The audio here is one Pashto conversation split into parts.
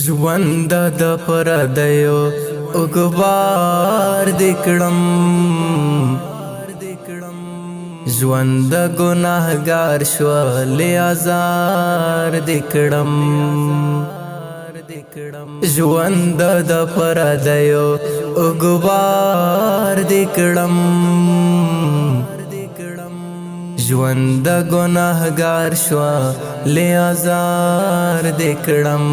ژوند د پردیو اګبار دکړم، ژوند د ګناهګار شول آزار دکړم، ژوند د پردیو اګبار دکړم، ژوند د ګناهګار شول آزار دکړم،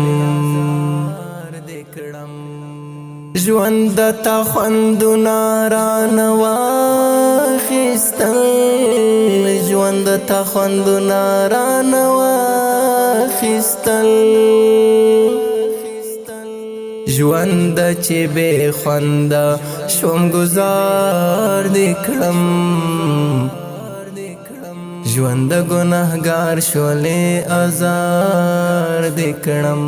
ژوند تا خوندونه رانه واخیستل، ژوند تا خوندونه رانه واخیستل، ژوند چې بې خونده شوم ګزار دې کړم، ژوند ګناهګار شولې آزار دې کړم،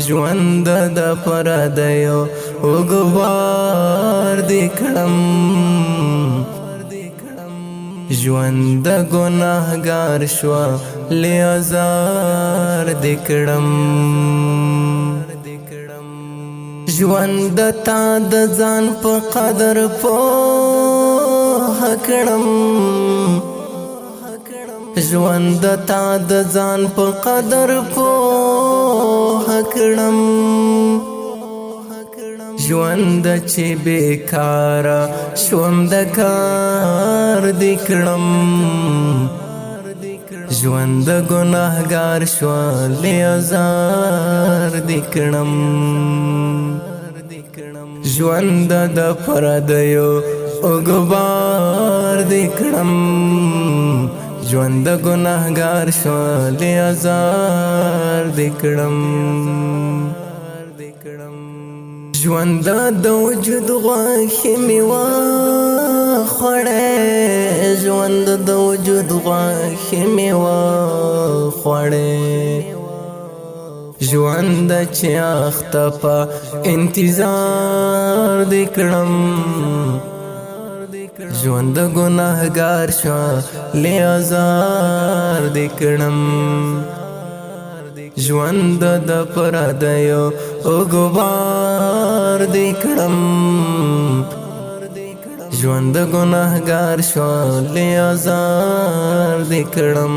ژوند د پردیو اګبار دې کړم، ژوند ګناهګار شولې آزار دې کړم، ژوند تا د ځان په قدر پوه کړم، ژوند تا د ځان په قدر پوه کړم، ژوند چې بیکاره شوم د کار دې کړم، ژوند ګناهګار شولې آزار دې کړم، ژوند د پردیو اګبار دې کړم، ژوند ګناهګار شولې آزار دې کړم، ژوند د وجود غوښې مې وخوړې، ژوند د وجود غوښې مې وخوړې، ژوند چې اخته په انتظار دې کړم، ژوند ګناهګار شولې آزار دې کړم، ژوند د پردیو اګبار دې کړم، ژوند ګناهګار شولې آزار دې کړم،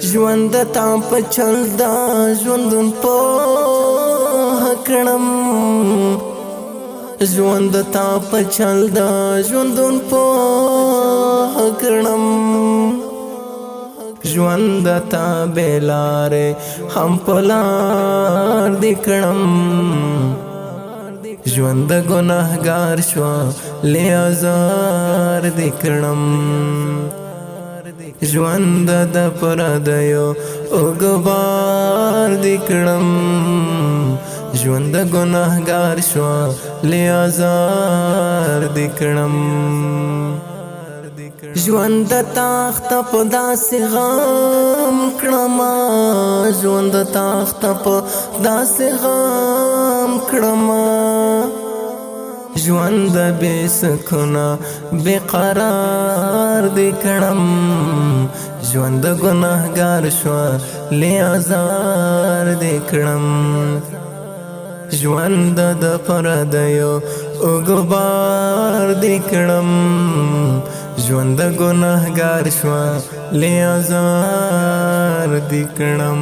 ژوند تا په چل دا ژوندون پوه کړم، ژوند تا په چل دا ژوندون پوه کړم، ژوند تا بېلارې هم په لار دې کړم، ژوند ګناهګار شولې آزار دې کړم، ژوند د پردیو اګبار دې کړم، ژوند ګناهګار شولې آزار دې کړم، ژوند تخت په داسې غم کړم، ژوند تخت په داسې غم کړم، ژوند بې سکونه بې قرار دې کړم، ژوند ګناهګار شولې آزار دې کړم، ژوند د پردیو اګبار دې کړم، ژوند ګناهګار شولې آزار دې کړم.